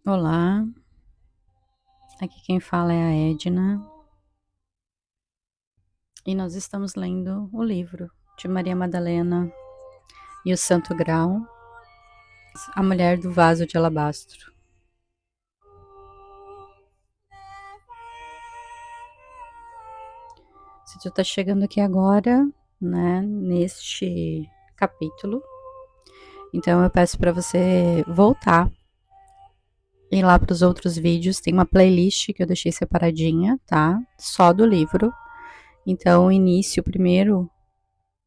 Olá, aqui quem fala é a Edna e nós estamos lendo o livro de Maria Madalena e o Santo Grau, A Mulher do Vaso de Alabastro. Se tu tá chegando aqui agora, né, neste capítulo, então eu peço para você voltar e ir lá para os outros vídeos. Tem uma playlist que eu deixei separadinha, tá? Só do livro. Então o início, o primeiro,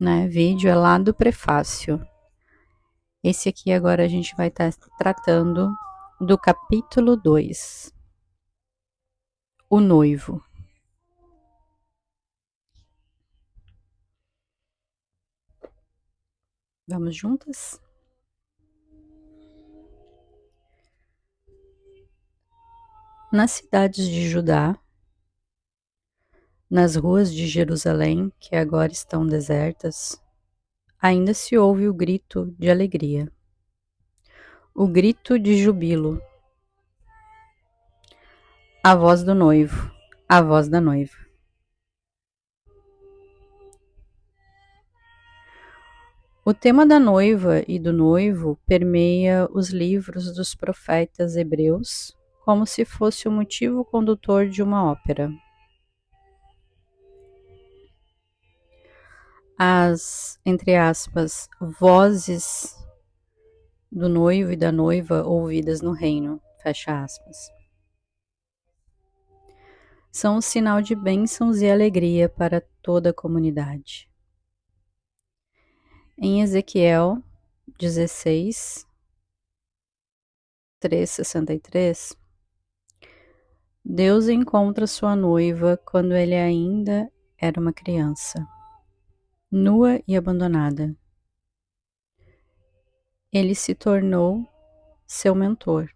né, vídeo é lá do prefácio. Esse aqui agora a gente vai estar tratando do capítulo 2, o noivo. Vamos juntas? Nas cidades de Judá, nas ruas de Jerusalém, que agora estão desertas, ainda se ouve o grito de alegria, o grito de jubilo, a voz do noivo, a voz da noiva. O tema da noiva e do noivo permeia os livros dos profetas hebreus como se fosse o motivo condutor de uma ópera. As, entre aspas, vozes do noivo e da noiva ouvidas no reino, fecha aspas, são um sinal de bênçãos e alegria para toda a comunidade. Em Ezequiel 16, 3:63, Deus encontra sua noiva quando ele ainda era uma criança, nua e abandonada. Ele se tornou seu mentor,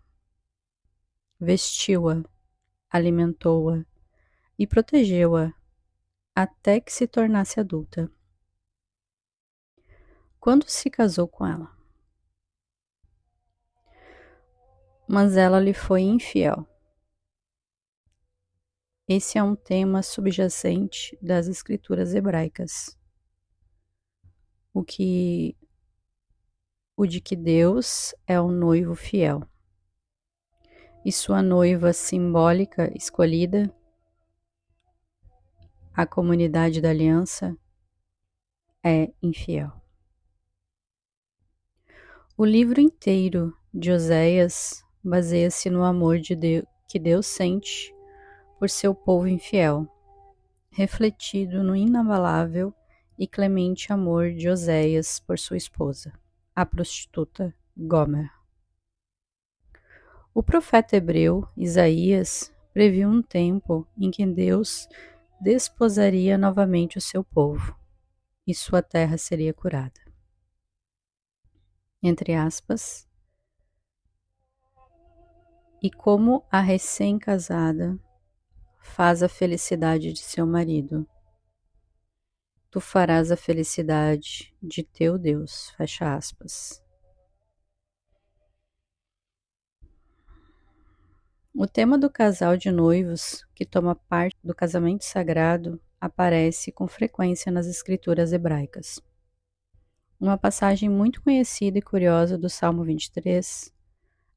vestiu-a, alimentou-a e protegeu-a até que se tornasse adulta. Quando se casou com ela, mas ela lhe foi infiel. Esse é um tema subjacente das escrituras hebraicas, o de que Deus é o noivo fiel e sua noiva simbólica escolhida, a comunidade da aliança, é infiel. O livro inteiro de Oséias baseia-se no amor de Deus, que Deus sente por seu povo infiel, refletido no inabalável e clemente amor de Oséias por sua esposa, a prostituta Gomer. O profeta hebreu Isaías previu um tempo em que Deus desposaria novamente o seu povo e sua terra seria curada. Entre aspas, e como a recém-casada faz a felicidade de seu marido, tu farás a felicidade de teu Deus, fecha aspas. O tema do casal de noivos, que toma parte do casamento sagrado, aparece com frequência nas escrituras hebraicas. Uma passagem muito conhecida e curiosa do Salmo 23,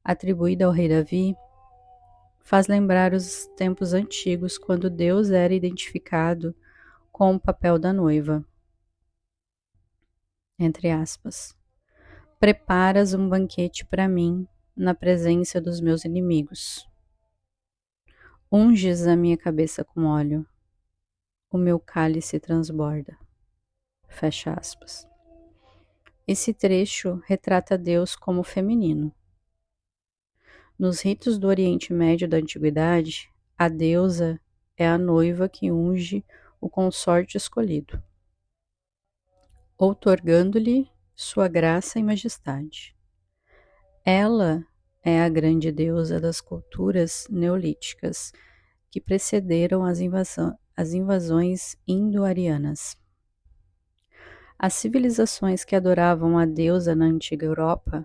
atribuída ao rei Davi, faz lembrar os tempos antigos quando Deus era identificado com o papel da noiva. Entre aspas. Preparas um banquete para mim na presença dos meus inimigos. Unges a minha cabeça com óleo. O meu cálice transborda. Fecha aspas. Esse trecho retrata Deus como feminino. Nos ritos do Oriente Médio da Antiguidade, a deusa é a noiva que unge o consorte escolhido, outorgando-lhe sua graça e majestade. Ela é a grande deusa das culturas neolíticas que precederam as invasões indo-arianas. As civilizações que adoravam a deusa na antiga Europa,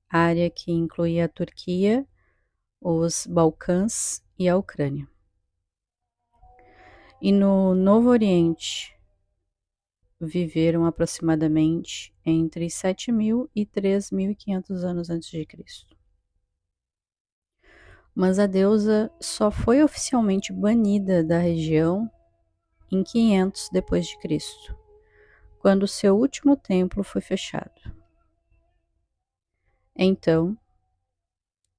área que incluía a Turquia, os Balcãs e a Ucrânia. E no Novo Oriente viveram aproximadamente entre 7.000 e 3.500 anos antes de Cristo. Mas a deusa só foi oficialmente banida da região em 500 depois de Cristo, quando seu último templo foi fechado. Então,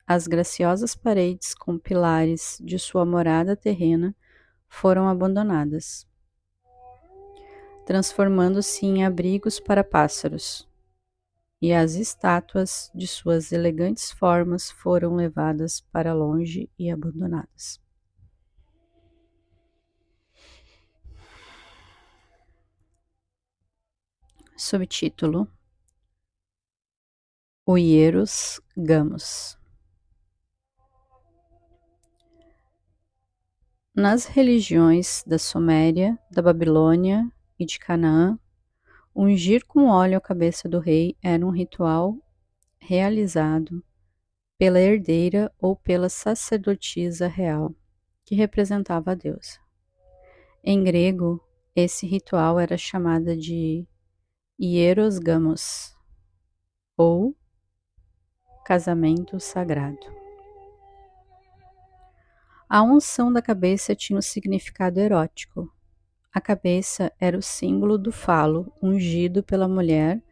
as graciosas paredes com pilares de sua morada terrena foram abandonadas, transformando-se em abrigos para pássaros, e as estátuas de suas elegantes formas foram levadas para longe e abandonadas. Subtítulo: O Hieros Gamos. Nas religiões da Suméria, da Babilônia e de Canaã, ungir com óleo a cabeça do rei era um ritual realizado pela herdeira ou pela sacerdotisa real, que representava a deusa. Em grego, esse ritual era chamado de hieros gamos, ou casamento sagrado. A unção da cabeça tinha um significado erótico. A cabeça era o símbolo do falo ungido pela mulher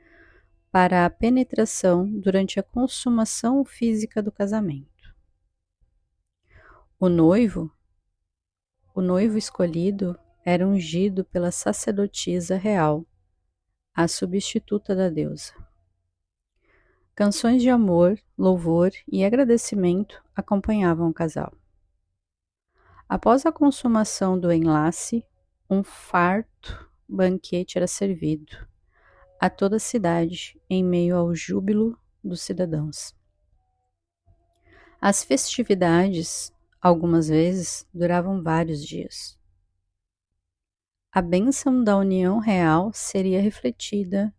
para a penetração durante a consumação física do casamento. O noivo escolhido era ungido pela sacerdotisa real, a substituta da deusa. Canções de amor, louvor e agradecimento acompanhavam o casal. Após a consumação do enlace, um farto banquete era servido a toda a cidade em meio ao júbilo dos cidadãos. As festividades, algumas vezes, duravam vários dias. A bênção da união real seria refletida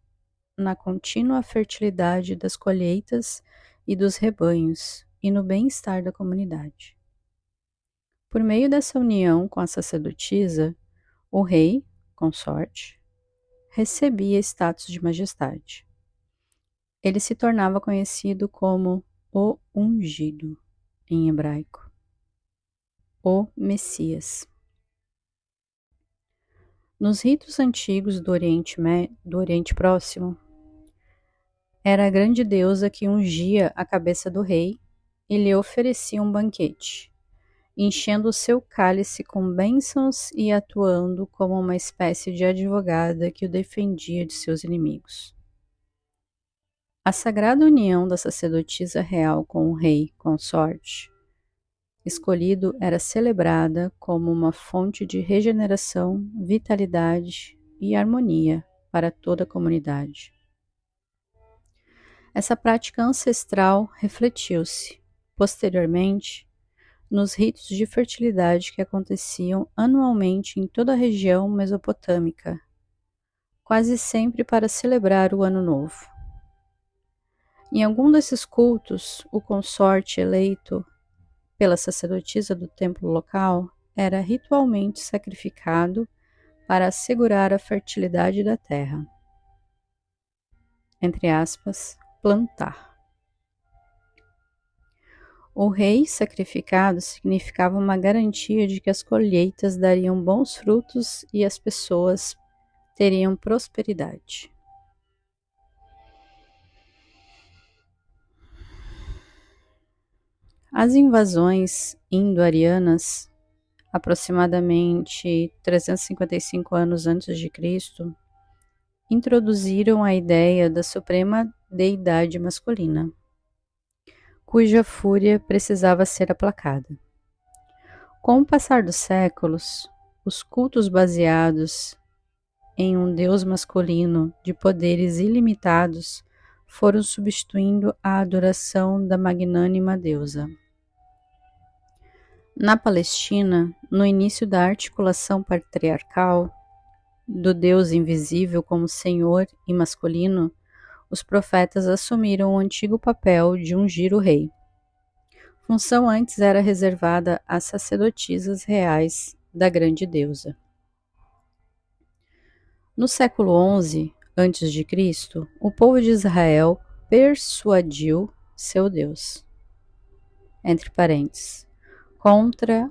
na contínua fertilidade das colheitas e dos rebanhos e no bem-estar da comunidade. Por meio dessa união com a sacerdotisa, o rei, consorte, recebia status de majestade. Ele se tornava conhecido como o ungido, em hebraico, o Messias. Nos ritos antigos do Oriente Próximo, era a grande deusa que ungia a cabeça do rei e lhe oferecia um banquete, enchendo o seu cálice com bênçãos e atuando como uma espécie de advogada que o defendia de seus inimigos. A sagrada união da sacerdotisa real com o rei consorte escolhido era celebrada como uma fonte de regeneração, vitalidade e harmonia para toda a comunidade. Essa prática ancestral refletiu-se, posteriormente, nos ritos de fertilidade que aconteciam anualmente em toda a região mesopotâmica, quase sempre para celebrar o Ano Novo. Em algum desses cultos, o consorte eleito pela sacerdotisa do templo local era ritualmente sacrificado para assegurar a fertilidade da terra. Entre aspas, plantar. O rei sacrificado significava uma garantia de que as colheitas dariam bons frutos e as pessoas teriam prosperidade. As invasões indo-arianas, aproximadamente 355 anos antes de Cristo, introduziram a ideia da suprema deidade masculina, cuja fúria precisava ser aplacada. Com o passar dos séculos, os cultos baseados em um deus masculino de poderes ilimitados foram substituindo a adoração da magnânima deusa. Na Palestina, no início da articulação patriarcal, do Deus invisível como Senhor e masculino, os profetas assumiram o antigo papel de ungir o rei, função antes era reservada às sacerdotisas reais da grande deusa. No século XI a.C., o povo de Israel persuadiu seu Deus, entre parênteses, contra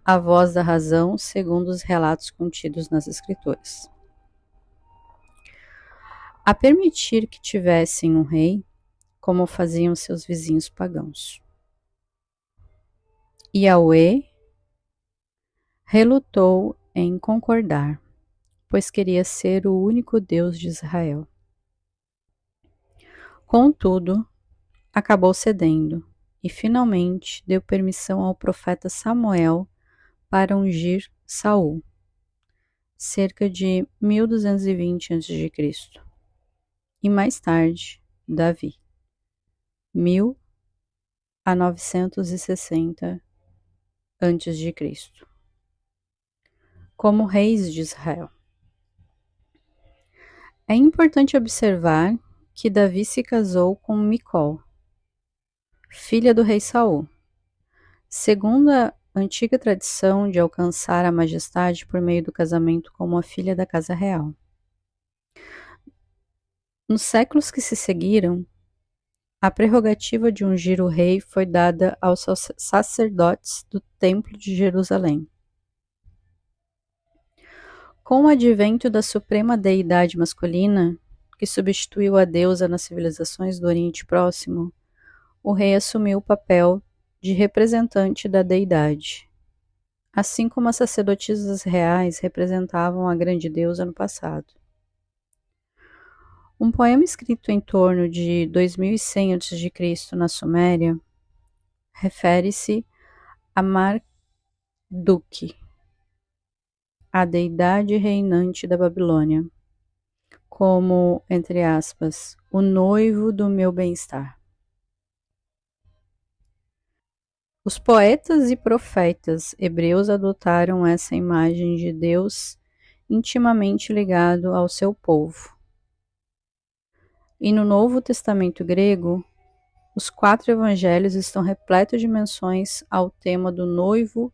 a voz da razão, segundo os relatos contidos nas Escrituras, a permitir que tivessem um rei, como faziam seus vizinhos pagãos. Yahweh relutou em concordar, pois queria ser o único Deus de Israel. Contudo, acabou cedendo e finalmente deu permissão ao profeta Samuel para ungir Saul, cerca de 1220 a.C., e mais tarde Davi, 1000 a 960 a.C., como reis de Israel. É importante observar que Davi se casou com Micol, filha do rei Saul, segundo a antiga tradição de alcançar a majestade por meio do casamento com uma filha da casa real. Nos séculos que se seguiram, a prerrogativa de ungir o rei foi dada aos sacerdotes do Templo de Jerusalém. Com o advento da suprema deidade masculina, que substituiu a deusa nas civilizações do Oriente Próximo, o rei assumiu o papel de representante da deidade, assim como as sacerdotisas reais representavam a grande deusa no passado. Um poema escrito em torno de 2100 a.C. na Suméria refere-se a Marduk, a deidade reinante da Babilônia, como, entre aspas, o noivo do meu bem-estar. Os poetas e profetas hebreus adotaram essa imagem de Deus intimamente ligado ao seu povo. E no Novo Testamento grego, os 4 evangelhos estão repletos de menções ao tema do noivo,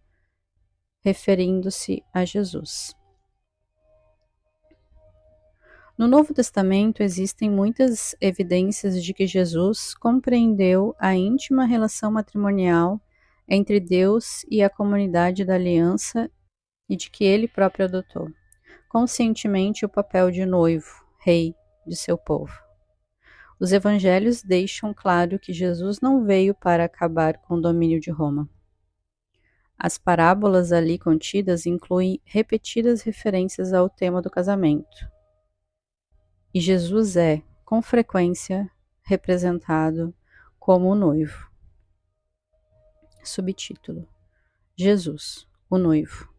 referindo-se a Jesus. No Novo Testamento existem muitas evidências de que Jesus compreendeu a íntima relação matrimonial entre Deus e a comunidade da aliança e de que ele próprio adotou, conscientemente, o papel de noivo, rei de seu povo. Os evangelhos deixam claro que Jesus não veio para acabar com o domínio de Roma. As parábolas ali contidas incluem repetidas referências ao tema do casamento. E Jesus é, com frequência, representado como o noivo. Subtítulo: Jesus, o noivo.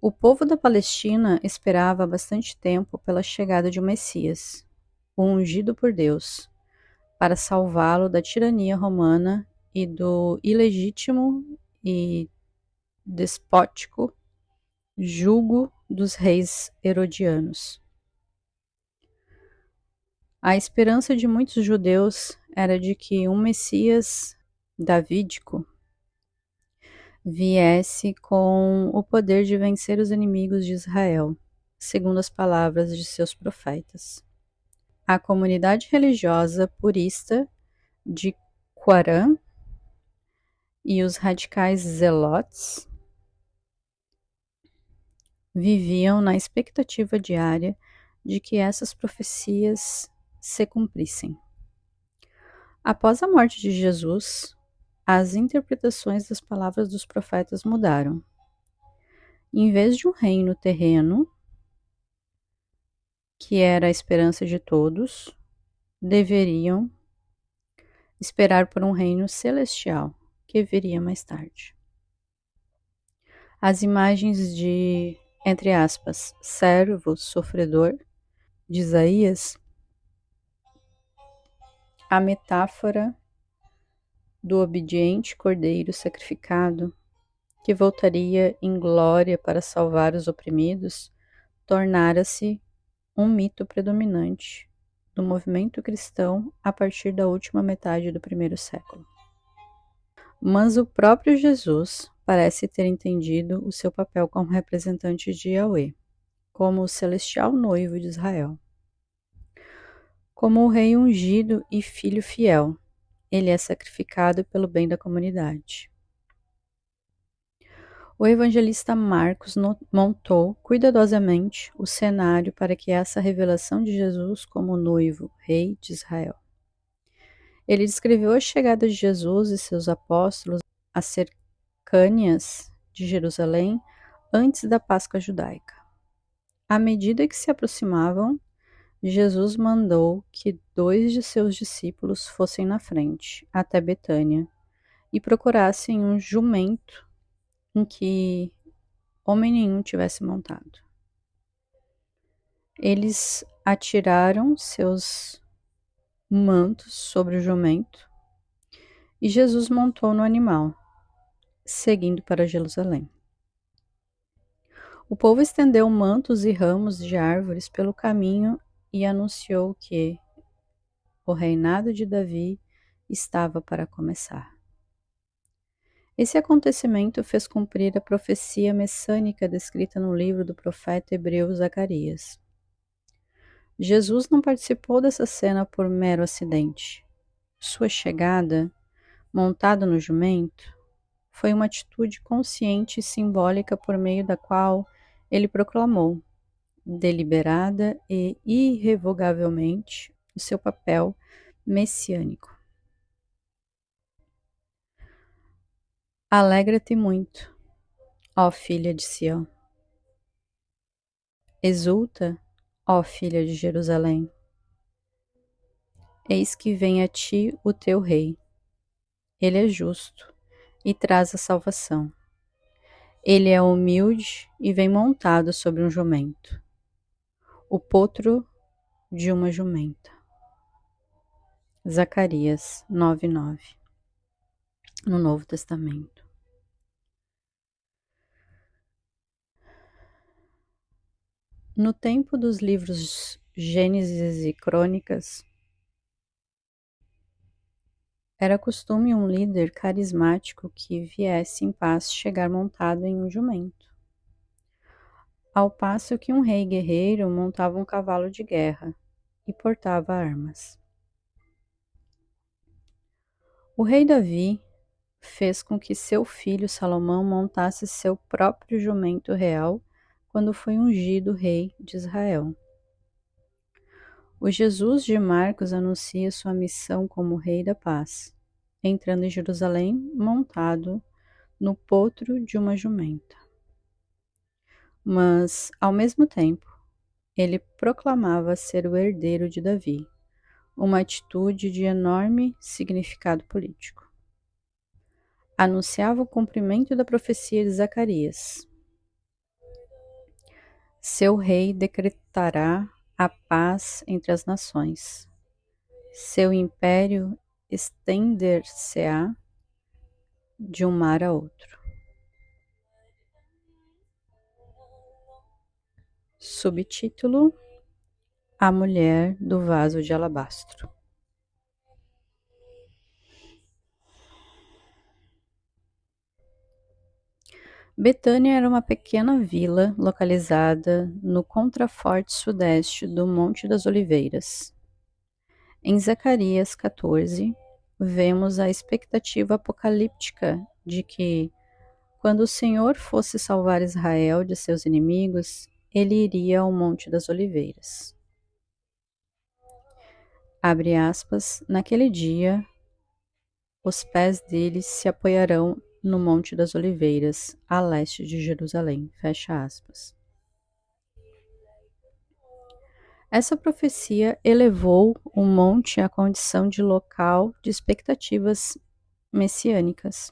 O povo da Palestina esperava há bastante tempo pela chegada de um Messias, o ungido por Deus, para salvá-lo da tirania romana e do ilegítimo e despótico jugo dos reis herodianos. A esperança de muitos judeus era de que um Messias davídico viesse com o poder de vencer os inimigos de Israel, segundo as palavras de seus profetas. A comunidade religiosa purista de Qumran e os radicais zelotes viviam na expectativa diária de que essas profecias se cumprissem. Após a morte de Jesus, as interpretações das palavras dos profetas mudaram. Em vez de um reino terreno, que era a esperança de todos, deveriam esperar por um reino celestial, que viria mais tarde. As imagens de, entre aspas, servo sofredor de Isaías, a metáfora do obediente cordeiro sacrificado, que voltaria em glória para salvar os oprimidos, tornara-se um mito predominante do movimento cristão a partir da última metade do primeiro século. Mas o próprio Jesus parece ter entendido o seu papel como representante de Yahweh, como o celestial noivo de Israel. Como o rei ungido e filho fiel, ele é sacrificado pelo bem da comunidade. O evangelista Marcos montou cuidadosamente o cenário para que essa revelação de Jesus como noivo, rei de Israel. Ele descreveu a chegada de Jesus e seus apóstolos às cercânias de Jerusalém antes da Páscoa judaica. À medida que se aproximavam, Jesus mandou que 2 de seus discípulos fossem na frente, até Betânia, e procurassem um jumento em que homem nenhum tivesse montado. Eles atiraram seus mantos sobre o jumento e Jesus montou no animal, seguindo para Jerusalém. O povo estendeu mantos e ramos de árvores pelo caminho e anunciou que o reinado de Davi estava para começar. Esse acontecimento fez cumprir a profecia messânica descrita no livro do profeta hebreu Zacarias. Jesus não participou dessa cena por mero acidente. Sua chegada, montado no jumento, foi uma atitude consciente e simbólica por meio da qual ele proclamou, deliberada e irrevogavelmente, o seu papel messiânico. Alegra-te muito, ó filha de Sião. Exulta, ó filha de Jerusalém. Eis que vem a ti o teu rei. Ele é justo e traz a salvação. Ele é humilde e vem montado sobre um jumento, o potro de uma jumenta. Zacarias 9:9, no Novo Testamento. No tempo dos livros Gênesis e Crônicas, era costume um líder carismático que viesse em paz chegar montado em um jumento, ao passo que um rei guerreiro montava um cavalo de guerra e portava armas. O rei Davi fez com que seu filho Salomão montasse seu próprio jumento real quando foi ungido rei de Israel. O Jesus de Marcos anuncia sua missão como Rei da Paz, entrando em Jerusalém montado no potro de uma jumenta. Mas, ao mesmo tempo, ele proclamava ser o herdeiro de Davi, uma atitude de enorme significado político. Anunciava o cumprimento da profecia de Zacarias. Seu rei decretará a paz entre as nações. Seu império estender-se-á de um mar a outro. Subtítulo: A mulher do vaso de alabastro. Betânia era uma pequena vila localizada no contraforte sudeste do Monte das Oliveiras. Em Zacarias 14, vemos a expectativa apocalíptica de que, quando o Senhor fosse salvar Israel de seus inimigos, ele iria ao Monte das Oliveiras. Abre aspas, naquele dia, os pés deles se apoiarão no Monte das Oliveiras, a leste de Jerusalém. Fecha aspas. Essa profecia elevou o monte à condição de local de expectativas messiânicas.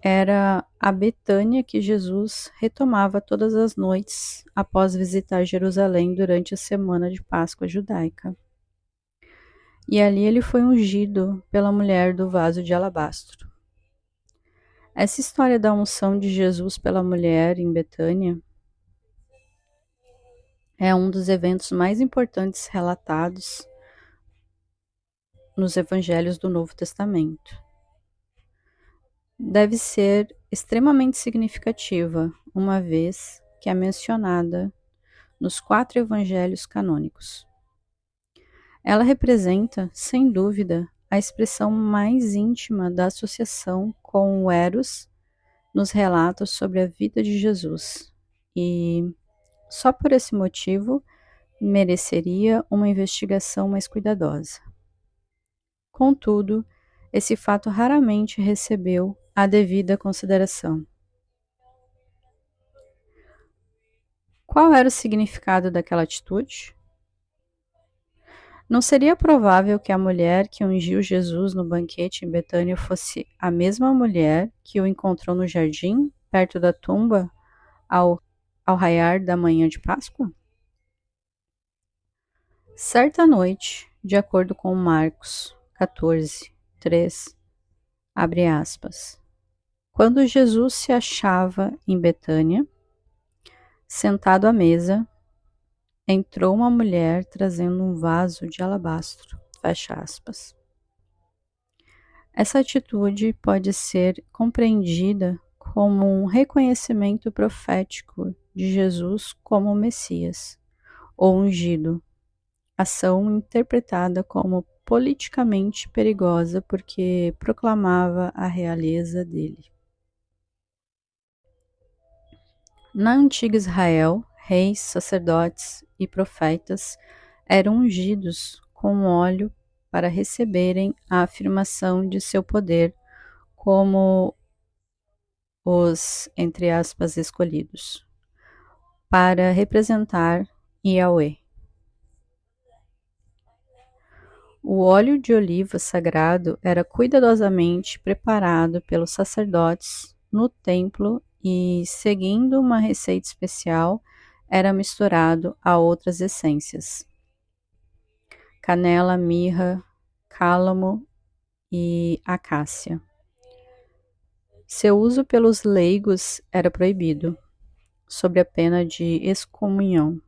Era a Betânia que Jesus retomava todas as noites após visitar Jerusalém durante a semana de Páscoa judaica. E ali ele foi ungido pela mulher do vaso de alabastro. Essa história da unção de Jesus pela mulher em Betânia é um dos eventos mais importantes relatados nos evangelhos do Novo Testamento. Deve ser extremamente significativa, uma vez que é mencionada nos 4 evangelhos canônicos. Ela representa, sem dúvida, a expressão mais íntima da associação com o Eros nos relatos sobre a vida de Jesus, e só por esse motivo mereceria uma investigação mais cuidadosa. Contudo, esse fato raramente recebeu a devida consideração. Qual era o significado daquela atitude? Não seria provável que a mulher que ungiu Jesus no banquete em Betânia fosse a mesma mulher que o encontrou no jardim, perto da tumba, ao raiar da manhã de Páscoa? Certa noite, de acordo com Marcos 14, 3, abre aspas, quando Jesus se achava em Betânia, sentado à mesa, entrou uma mulher trazendo um vaso de alabastro, fecha aspas. Essa atitude pode ser compreendida como um reconhecimento profético de Jesus como Messias, ou ungido, ação interpretada como politicamente perigosa porque proclamava a realeza dele. Na antiga Israel, reis, sacerdotes e profetas eram ungidos com óleo para receberem a afirmação de seu poder como os, entre aspas, escolhidos, para representar Yahweh. O óleo de oliva sagrado era cuidadosamente preparado pelos sacerdotes no templo e, seguindo uma receita especial, era misturado a outras essências: canela, mirra, cálamo e acácia. Seu uso pelos leigos era proibido, sob a pena de excomunhão.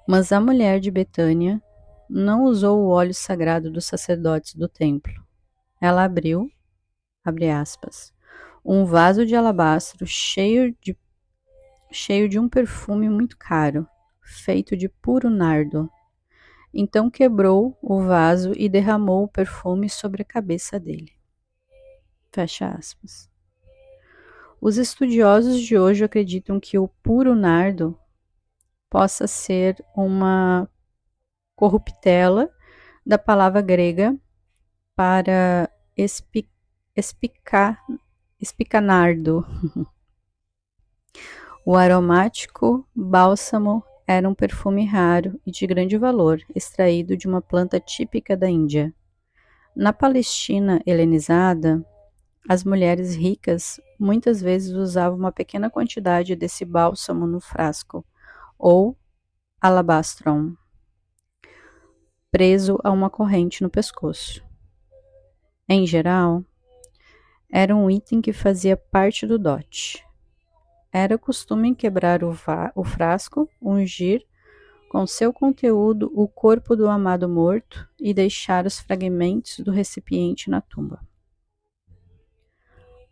Mas a mulher de Betânia não usou o óleo sagrado dos sacerdotes do templo. Ela abriu, abre aspas, um vaso de alabastro cheio de um perfume muito caro, feito de puro nardo. Então quebrou o vaso e derramou o perfume sobre a cabeça dele. Fecha aspas. Os estudiosos de hoje acreditam que o puro nardo possa ser uma corruptela da palavra grega para espicanardo. O aromático bálsamo era um perfume raro e de grande valor, extraído de uma planta típica da Índia. Na Palestina helenizada, as mulheres ricas muitas vezes usavam uma pequena quantidade desse bálsamo no frasco, ou alabastron, preso a uma corrente no pescoço. Em geral, era um item que fazia parte do dote. Era costume quebrar o frasco, ungir com seu conteúdo o corpo do amado morto e deixar os fragmentos do recipiente na tumba.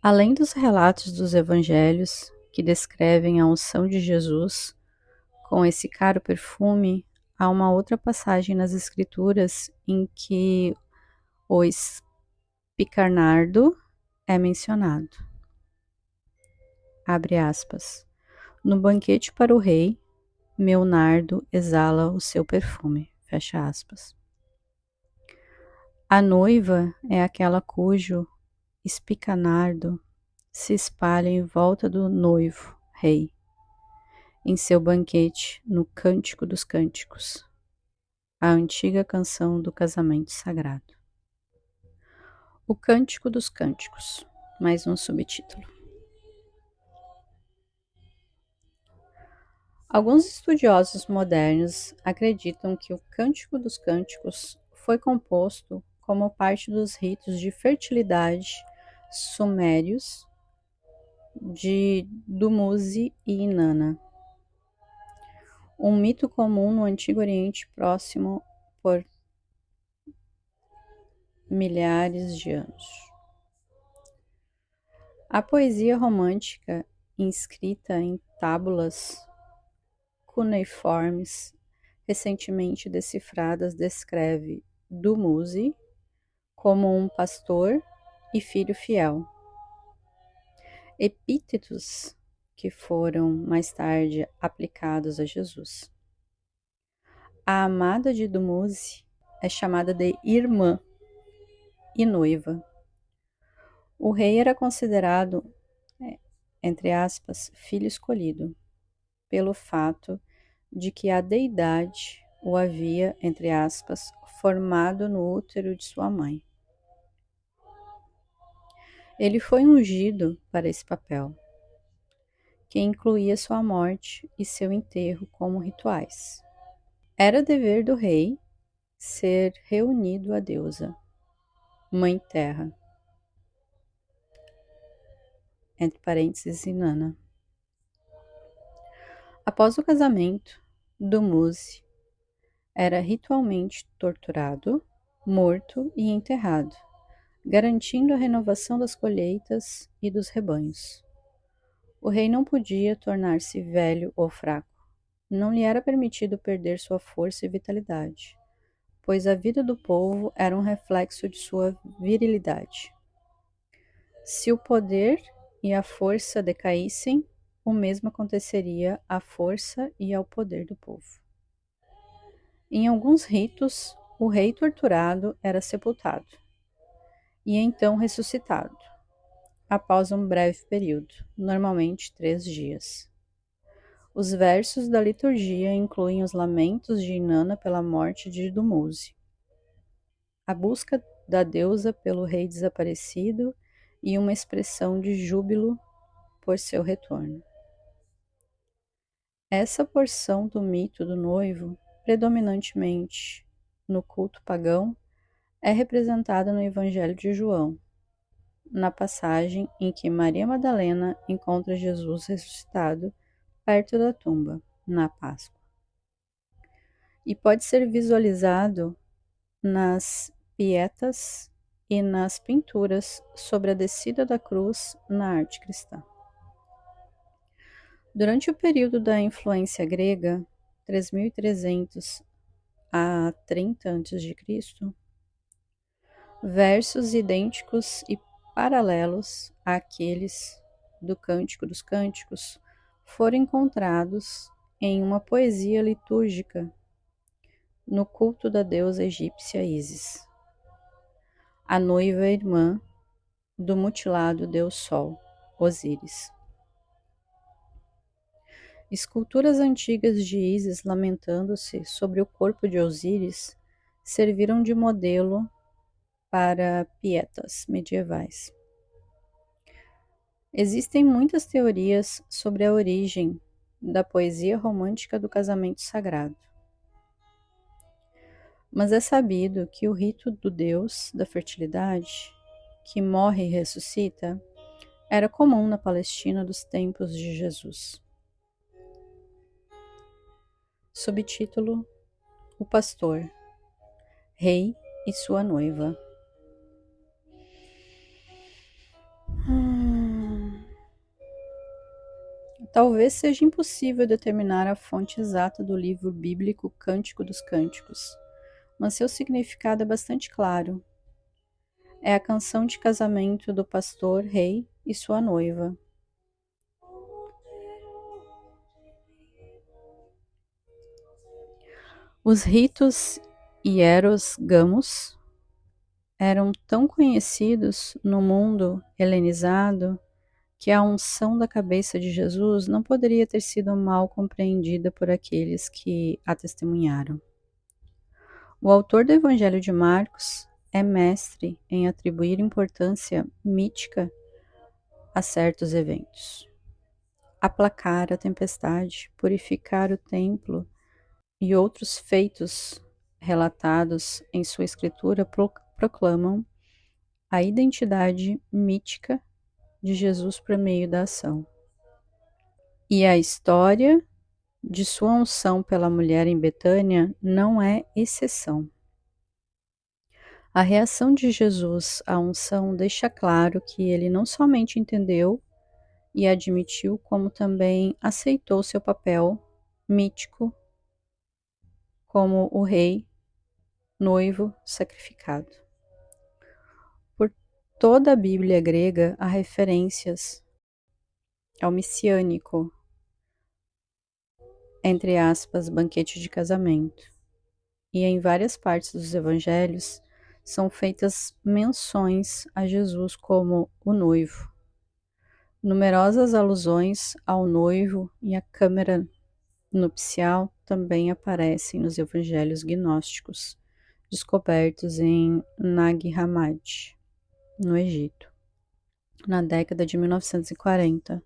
Além dos relatos dos evangelhos que descrevem a unção de Jesus com esse caro perfume, há uma outra passagem nas Escrituras em que o espicanardo é mencionado. Abre aspas. No banquete para o rei, meu nardo exala o seu perfume. Fecha aspas. A noiva é aquela cujo espicanardo se espalha em volta do noivo, rei, em seu banquete no Cântico dos Cânticos, a antiga canção do casamento sagrado. O Cântico dos Cânticos, mais um subtítulo. Alguns estudiosos modernos acreditam que o Cântico dos Cânticos foi composto como parte dos ritos de fertilidade sumérios de Dumuzi e Inanna, um mito comum no Antigo Oriente Próximo por milhares de anos. A poesia romântica, inscrita em tábulas cuneiformes recentemente decifradas, descreve Dumuzi como um pastor e filho fiel. Epítetos que foram mais tarde aplicados a Jesus. A amada de Dumuzi é chamada de irmã e noiva. O rei era considerado, entre aspas, filho escolhido, pelo fato de que a deidade o havia, entre aspas, formado no útero de sua mãe. Ele foi ungido para esse papel, que incluía sua morte e seu enterro como rituais. Era dever do rei ser reunido à deusa, Mãe Terra, entre parênteses, Inanna. Após o casamento, Dumuzi era ritualmente torturado, morto e enterrado, garantindo a renovação das colheitas e dos rebanhos. O rei não podia tornar-se velho ou fraco. Não lhe era permitido perder sua força e vitalidade, pois a vida do povo era um reflexo de sua virilidade. Se o poder e a força decaíssem, o mesmo aconteceria à força e ao poder do povo. Em alguns ritos, o rei torturado era sepultado e então ressuscitado, após um breve período, normalmente 3 dias. Os versos da liturgia incluem os lamentos de Inanna pela morte de Dumuzi, a busca da deusa pelo rei desaparecido e uma expressão de júbilo por seu retorno. Essa porção do mito do noivo, predominantemente no culto pagão, é representada no Evangelho de João, na passagem em que Maria Madalena encontra Jesus ressuscitado perto da tumba, na Páscoa. E pode ser visualizado nas pietas e nas pinturas sobre a descida da cruz na arte cristã. Durante o período da influência grega, 3300 a 30 a.C., versos idênticos e paralelos àqueles do Cântico dos Cânticos foram encontrados em uma poesia litúrgica no culto da deusa egípcia Ísis, a noiva irmã do mutilado deus Sol, Osíris. Esculturas antigas de Ísis lamentando-se sobre o corpo de Osíris serviram de modelo para pietas medievais. Existem muitas teorias sobre a origem da poesia romântica do casamento sagrado. Mas é sabido que o rito do deus da fertilidade, que morre e ressuscita, era comum na Palestina dos tempos de Jesus. Subtítulo: O Pastor, Rei e sua noiva. Talvez seja impossível determinar a fonte exata do livro bíblico Cântico dos Cânticos, mas seu significado é bastante claro. É a canção de casamento do pastor, rei e sua noiva. Os ritos hieros-gamos eram tão conhecidos no mundo helenizado que a unção da cabeça de Jesus não poderia ter sido mal compreendida por aqueles que a testemunharam. O autor do Evangelho de Marcos é mestre em atribuir importância mítica a certos eventos. Aplacar a tempestade, purificar o templo e outros feitos relatados em sua escritura proclamam a identidade mítica de Jesus por meio da ação. E a história de sua unção pela mulher em Betânia não é exceção. A reação de Jesus à unção deixa claro que ele não somente entendeu e admitiu, como também aceitou seu papel mítico como o rei noivo sacrificado. Por toda a Bíblia grega há referências ao messiânico, entre aspas, banquete de casamento. E em várias partes dos evangelhos são feitas menções a Jesus como o noivo. Numerosas alusões ao noivo e à câmara nupcial também aparecem nos evangelhos gnósticos, descobertos em Nag Hammadi, no Egito, na década de 1940,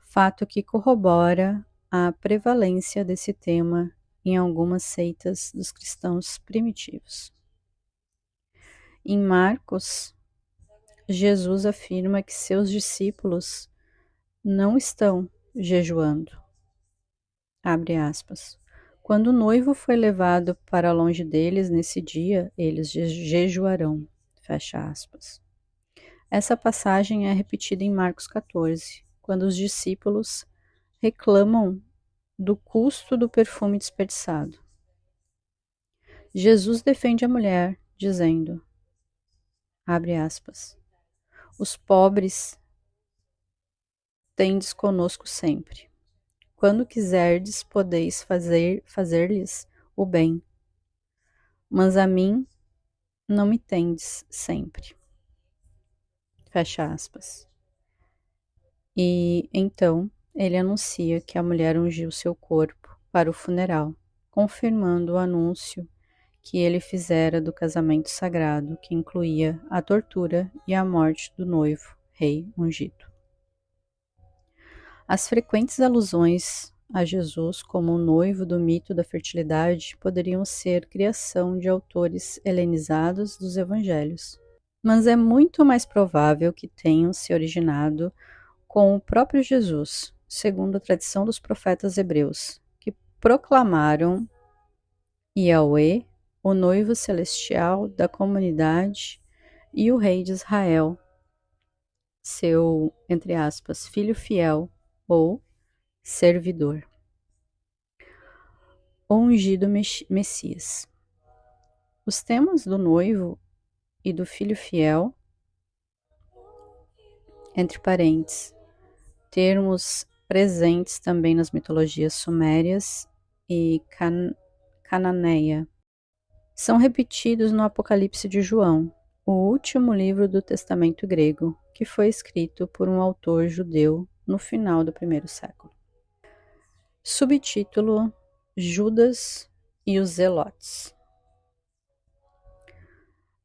fato que corrobora a prevalência desse tema em algumas seitas dos cristãos primitivos. Em Marcos, Jesus afirma que seus discípulos não estão jejuando. Abre aspas. Quando o noivo foi levado para longe deles nesse dia, eles jejuarão. Fecha aspas. Essa passagem é repetida em Marcos 14, quando os discípulos reclamam do custo do perfume desperdiçado. Jesus defende a mulher, dizendo, abre aspas, os pobres tendes conosco sempre. Quando quiserdes, podeis fazer-lhes o bem, mas a mim não me tendes sempre. Fecha aspas. E então ele anuncia que a mulher ungiu seu corpo para o funeral, confirmando o anúncio que ele fizera do casamento sagrado, que incluía a tortura e a morte do noivo, rei ungido. As frequentes alusões a Jesus como o noivo do mito da fertilidade poderiam ser criação de autores helenizados dos evangelhos, mas é muito mais provável que tenham se originado com o próprio Jesus, segundo a tradição dos profetas hebreus, que proclamaram Yahweh, o noivo celestial da comunidade e o rei de Israel, seu, entre aspas, filho fiel ou servidor, o ungido Messias. Os temas do noivo e do filho fiel, entre parênteses, termos presentes também nas mitologias sumérias e cananeia, são repetidos no Apocalipse de João, o último livro do Testamento grego, que foi escrito por um autor judeu no final do primeiro século. Subtítulo: Judas e os Zelotes.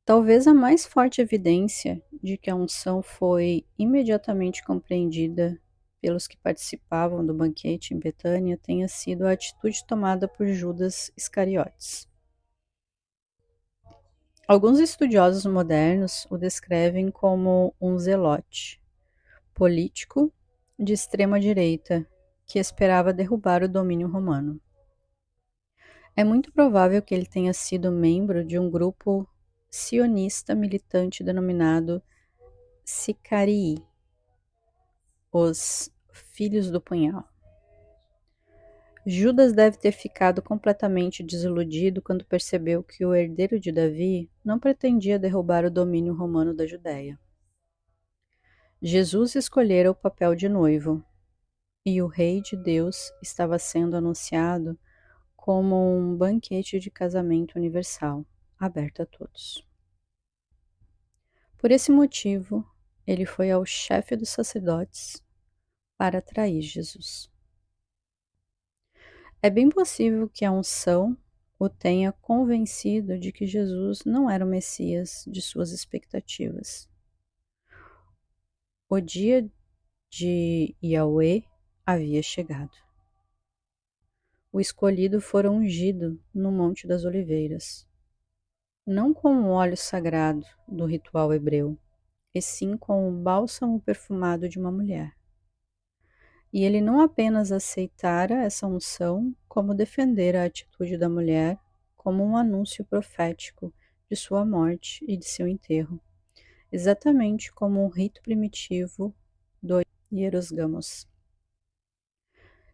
Talvez a mais forte evidência de que a unção foi imediatamente compreendida pelos que participavam do banquete em Betânia tenha sido a atitude tomada por Judas Iscariotes. Alguns estudiosos modernos o descrevem como um zelote político de extrema-direita que esperava derrubar o domínio romano. É muito provável que ele tenha sido membro de um grupo sionista militante denominado Sicarii, os Filhos do Punhal. Judas deve ter ficado completamente desiludido quando percebeu que o herdeiro de Davi não pretendia derrubar o domínio romano da Judéia. Jesus escolhera o papel de noivo, e o Rei de Deus estava sendo anunciado como um banquete de casamento universal, aberto a todos. Por esse motivo, ele foi ao chefe dos sacerdotes para trair Jesus. É bem possível que a unção o tenha convencido de que Jesus não era o Messias de suas expectativas. O dia de Yahweh havia chegado. O escolhido fora ungido no Monte das Oliveiras, não com o óleo sagrado do ritual hebreu, e sim com o bálsamo perfumado de uma mulher. E ele não apenas aceitara essa unção, como defendera a atitude da mulher como um anúncio profético de sua morte e de seu enterro, exatamente como um rito primitivo do Hierosgamos.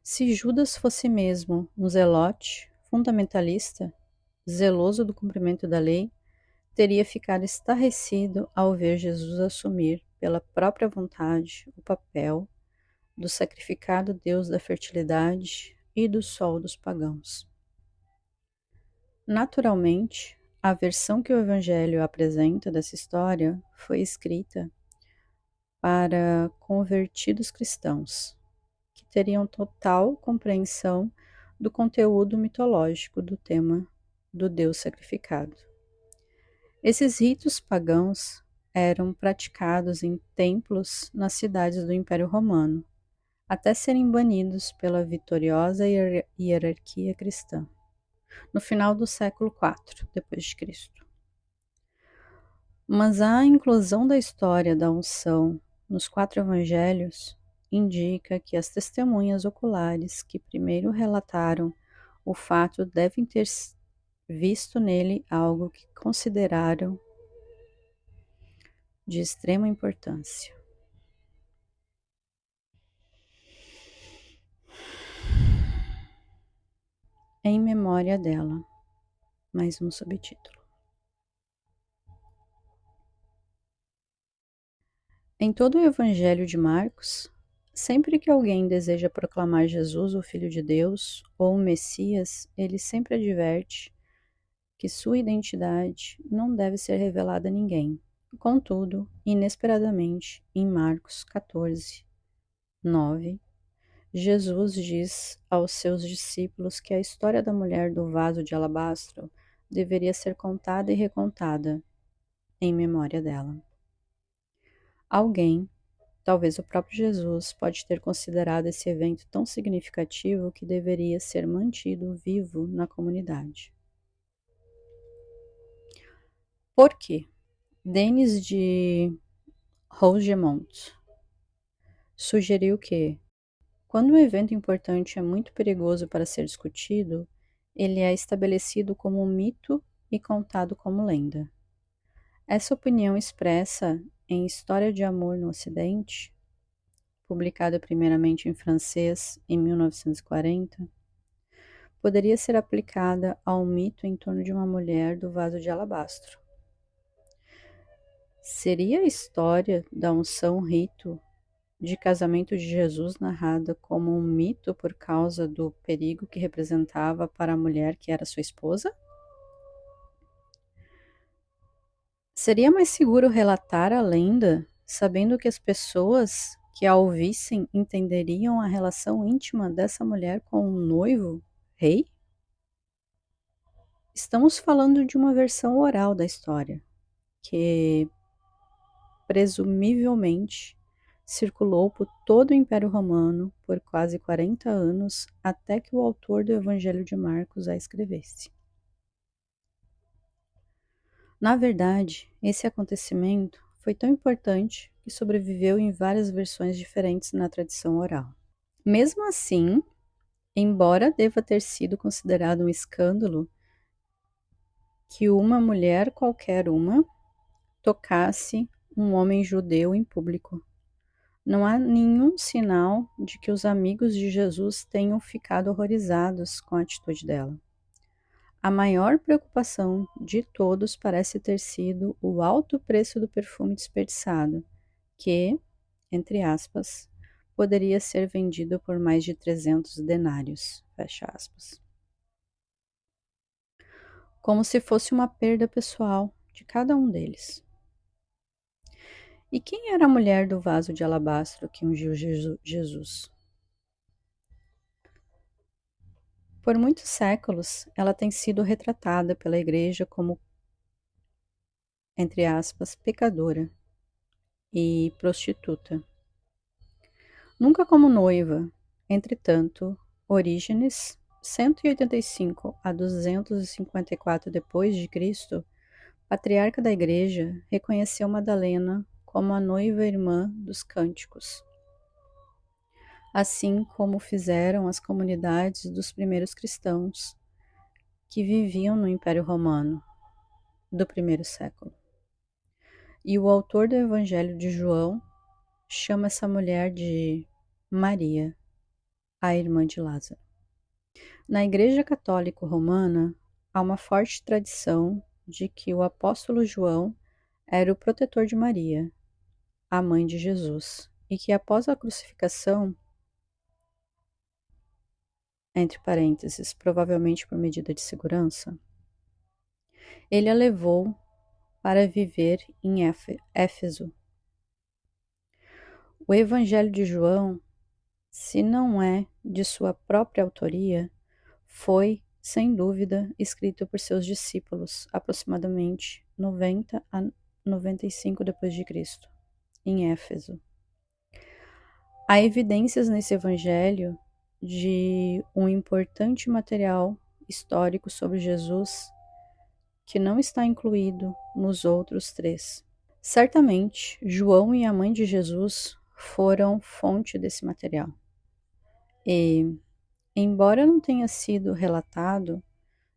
Se Judas fosse mesmo um zelote, fundamentalista, zeloso do cumprimento da lei, teria ficado estarrecido ao ver Jesus assumir, pela própria vontade, o papel do sacrificado deus da fertilidade e do sol dos pagãos. Naturalmente, a versão que o Evangelho apresenta dessa história foi escrita para convertidos cristãos, que teriam total compreensão do conteúdo mitológico do tema do Deus sacrificado. Esses ritos pagãos eram praticados em templos nas cidades do Império Romano, até serem banidos pela vitoriosa hierarquia cristã, no final do século IV d.C. Mas a inclusão da história da unção nos 4 evangelhos indica que as testemunhas oculares que primeiro relataram o fato devem ter visto nele algo que consideraram de extrema importância. Em memória dela, mais um subtítulo. Em todo o Evangelho de Marcos, sempre que alguém deseja proclamar Jesus, o Filho de Deus, ou o Messias, ele sempre adverte que sua identidade não deve ser revelada a ninguém. Contudo, inesperadamente, em Marcos 14, 9, Jesus diz aos seus discípulos que a história da mulher do vaso de alabastro deveria ser contada e recontada em memória dela. Alguém, talvez o próprio Jesus, pode ter considerado esse evento tão significativo que deveria ser mantido vivo na comunidade. Por quê? Denis de Rougemont sugeriu que, quando um evento importante é muito perigoso para ser discutido, ele é estabelecido como um mito e contado como lenda. Essa opinião expressa em História de Amor no Ocidente, publicada primeiramente em francês em 1940, poderia ser aplicada ao mito em torno de uma mulher do vaso de alabastro. Seria a história da unção rito de casamento de Jesus narrada como um mito por causa do perigo que representava para a mulher que era sua esposa? Seria mais seguro relatar a lenda, sabendo que as pessoas que a ouvissem entenderiam a relação íntima dessa mulher com um noivo, rei? Estamos falando de uma versão oral da história, que presumivelmente circulou por todo o Império Romano por quase 40 anos até que o autor do Evangelho de Marcos a escrevesse. Na verdade, esse acontecimento foi tão importante que sobreviveu em várias versões diferentes na tradição oral. Mesmo assim, embora deva ter sido considerado um escândalo que uma mulher qualquer tocasse um homem judeu em público, não há nenhum sinal de que os amigos de Jesus tenham ficado horrorizados com a atitude dela. A maior preocupação de todos parece ter sido o alto preço do perfume desperdiçado, que, entre aspas, poderia ser vendido por mais de 300 denários, fecha aspas. Como se fosse uma perda pessoal de cada um deles. E quem era a mulher do vaso de alabastro que ungiu Jesus? Por muitos séculos, ela tem sido retratada pela Igreja como, entre aspas, pecadora e prostituta. Nunca como noiva. Entretanto, Orígenes, 185 a 254 d.C., patriarca da Igreja, reconheceu Madalena como a noiva irmã dos cânticos. assim como fizeram as comunidades dos primeiros cristãos que viviam no Império Romano do primeiro século. E o autor do Evangelho de João chama essa mulher de Maria, a irmã de Lázaro. Na Igreja Católica Romana, há uma forte tradição de que o apóstolo João era o protetor de Maria, a mãe de Jesus, e que após a crucificação, entre parênteses, provavelmente por medida de segurança, ele a levou para viver em Éfeso. O Evangelho de João, se não é de sua própria autoria, foi, sem dúvida, escrito por seus discípulos, aproximadamente 90 a 95 d.C., em Éfeso. Há evidências nesse evangelho de um importante material histórico sobre Jesus que não está incluído nos outros três. Certamente, João e a mãe de Jesus foram fonte desse material. E, embora não tenha sido relatado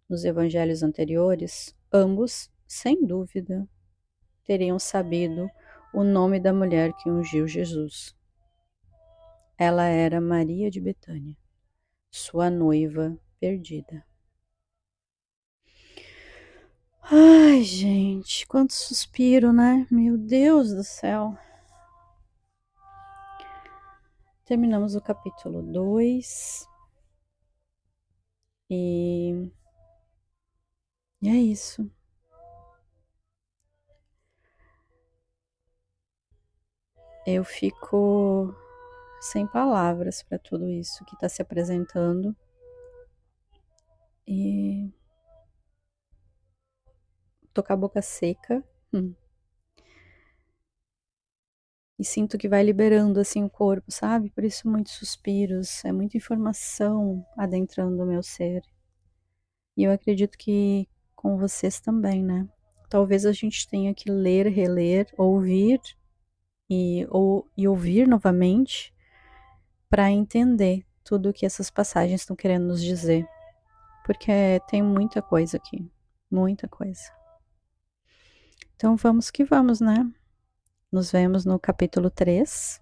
nos evangelhos anteriores, ambos, sem dúvida, teriam sabido o nome da mulher que ungiu Jesus. Ela era Maria de Betânia, sua noiva perdida. Ai, gente, quanto suspiro, né? Meu Deus do céu. Terminamos o capítulo 2. E é isso. Eu fico sem palavras para tudo isso que está se apresentando. E tô com a boca seca. E sinto que vai liberando assim o corpo, sabe? Por isso muitos suspiros, é muita informação adentrando o meu ser. E eu acredito que com vocês também, né? Talvez a gente tenha que ler, reler, ouvir e ouvir novamente para entender tudo o que essas passagens estão querendo nos dizer. Porque tem muita coisa aqui, muita coisa. Então vamos que vamos, né? Nos vemos no capítulo 3,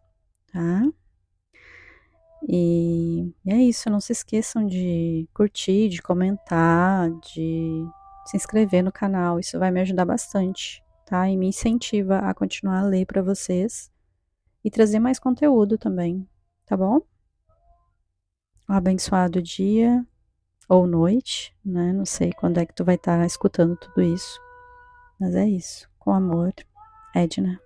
tá? E é isso, não se esqueçam de curtir, de comentar, de se inscrever no canal, isso vai me ajudar bastante, tá? E me incentiva a continuar a ler para vocês e trazer mais conteúdo também, tá bom? Um abençoado dia ou noite, né? Não sei quando é que tu vai estar escutando tudo isso, mas é isso. Com amor, Edna.